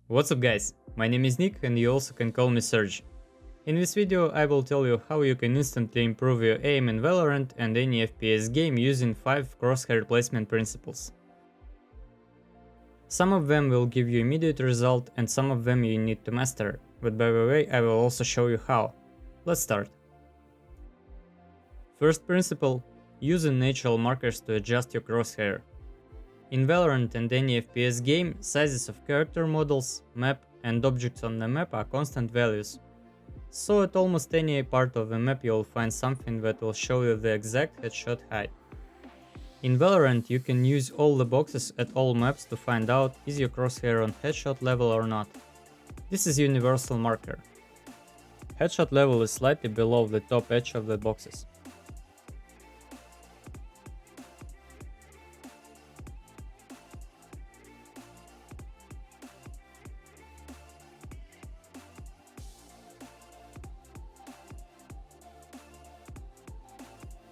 What's up guys, my name is Nick and you also can call me Serge. In this video I will tell you how you can instantly improve your aim in Valorant and any FPS game using 5 crosshair placement principles. Some of them will give you immediate result and some of them you need to master, but by the way I will also show you how. Let's start. First principle, using natural markers to adjust your crosshair. In Valorant and any FPS game, sizes of character models, map and objects on the map are constant values. So at almost any part of the map you'll find something that will show you the exact headshot height. In Valorant you can use all the boxes at all maps to find out is your crosshair on headshot level or not. This is universal marker. Headshot level is slightly below the top edge of the boxes.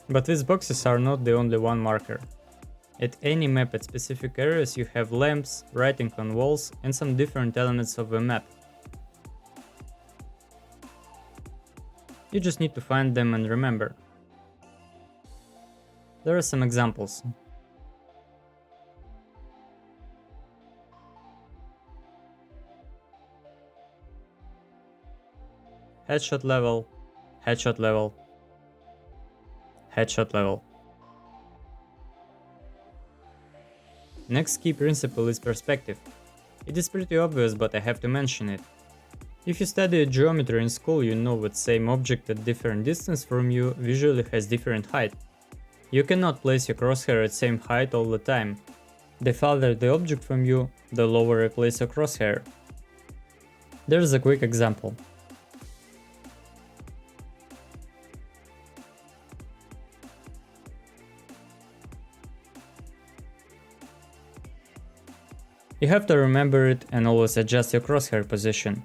But these boxes are not the only one marker. At any map at specific areas you have lamps, writing on walls and some different elements of the map. You just need to find them and remember. There are some examples. Headshot level, headshot level, headshot level. Next key principle is perspective. It is pretty obvious but I have to mention it. If you study geometry in school you know that same object at different distance from you visually has different height. You cannot place your crosshair at same height all the time. The farther the object from you, the lower you place your crosshair. There's a quick example. You have to remember it and always adjust your crosshair position.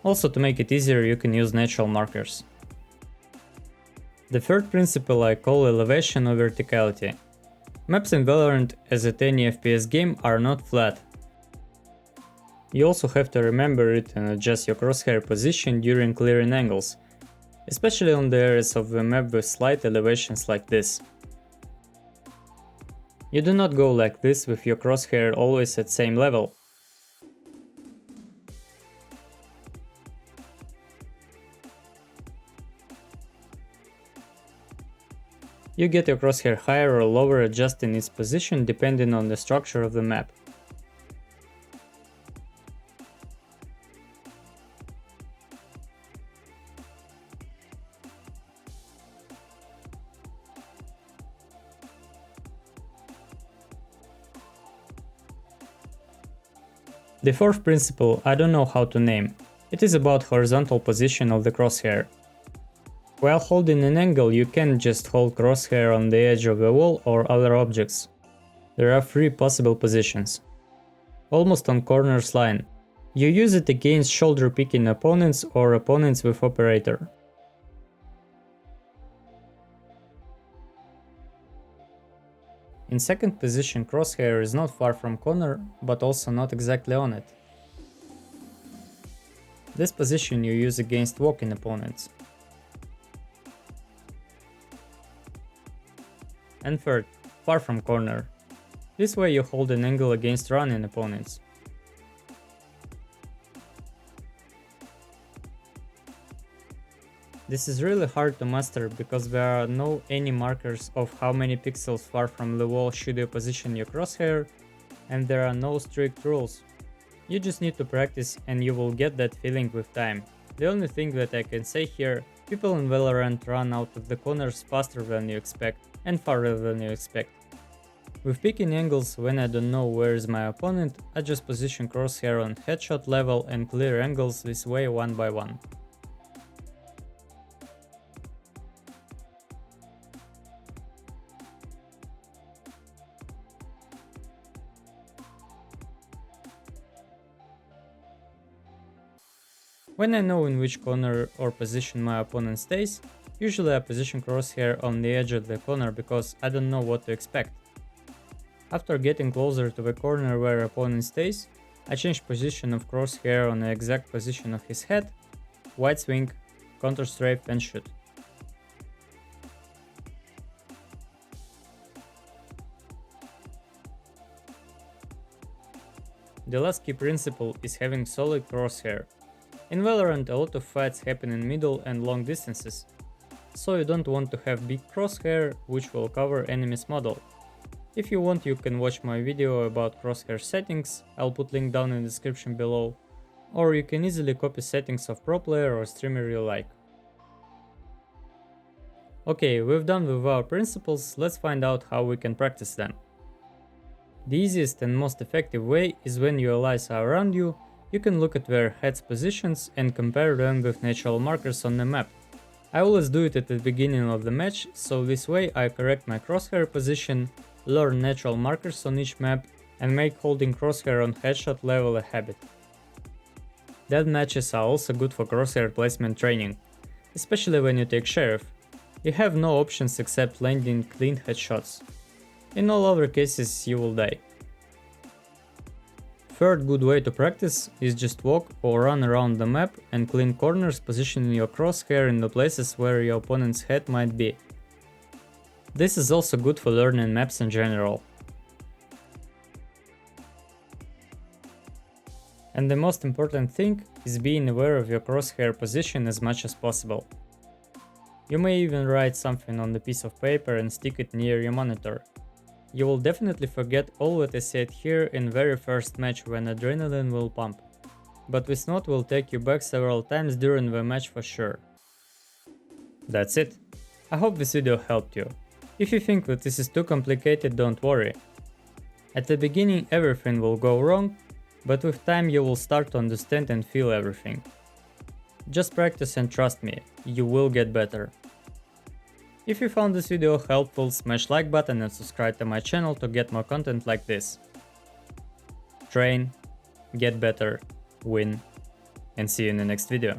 Also, to make it easier you can use natural markers. The third principle I call elevation or verticality. Maps in Valorant, as at any FPS game, are not flat. You also have to remember it and adjust your crosshair position during clearing angles, especially on the areas of the map with slight elevations like this. You do not go like this with your crosshair always at same level. You get your crosshair higher or lower adjusting its position depending on the structure of the map. The fourth principle I don't know how to name. It is about horizontal position of the crosshair. While holding an angle you can't just hold crosshair on the edge of the wall or other objects. There are 3 possible positions. Almost on corner's line. You use it against shoulder picking opponents or opponents with operator. In second position crosshair is not far from corner, but also not exactly on it. This position you use against walking opponents. And third, far from corner. This way you hold an angle against running opponents. This is really hard to master because there are no any markers of how many pixels far from the wall should you position your crosshair, and there are no strict rules. You just need to practice and you will get that feeling with time. The only thing that I can say here, people in Valorant run out of the corners faster than you expect and farther than you expect. With picking angles, when I don't know where is my opponent, I just position crosshair on headshot level and clear angles this way one by one. When I know in which corner or position my opponent stays, usually I position crosshair on the edge of the corner because I don't know what to expect. After getting closer to the corner where opponent stays, I change position of Crosshair on the exact position of his head, wide swing, counter strafe and shoot. The last key principle is having solid crosshair. In Valorant a lot of fights happen in middle and long distances, so you don't want to have big crosshair which will cover enemy's model. If you want, you can watch my video about crosshair settings, I'll put link down in the description below, or you can easily copy settings of pro player or streamer you like. Okay, we've done with our principles, let's find out how we can practice them. The easiest and most effective way is when your allies are around you, you can look at their heads positions and compare them with natural markers on the map. I always do it at the beginning of the match, so this way I correct my crosshair position, learn natural markers on each map, and make holding crosshair on headshot level a habit. Dead matches are also good for crosshair placement training, especially when you take sheriff. You have no options except landing clean headshots. In all other cases you will die. Third good way to practice is just walk or run around the map and clean corners, positioning your crosshair in the places where your opponent's head might be. This is also good for learning maps in general. And the most important thing is being aware of your crosshair position as much as possible. You may even write something on the piece of paper and stick it near your monitor. You will definitely forget all that I said here in very first match when adrenaline will pump, but this note will take you back several times during the match for sure. That's it. I hope this video helped you. If you think that this is too complicated, don't worry. At the beginning everything will go wrong, but with time you will start to understand and feel everything. Just practice and trust me, you will get better. If you found this video helpful, smash like button and subscribe to my channel to get more content like this. Train, get better, win, and see you in the next video.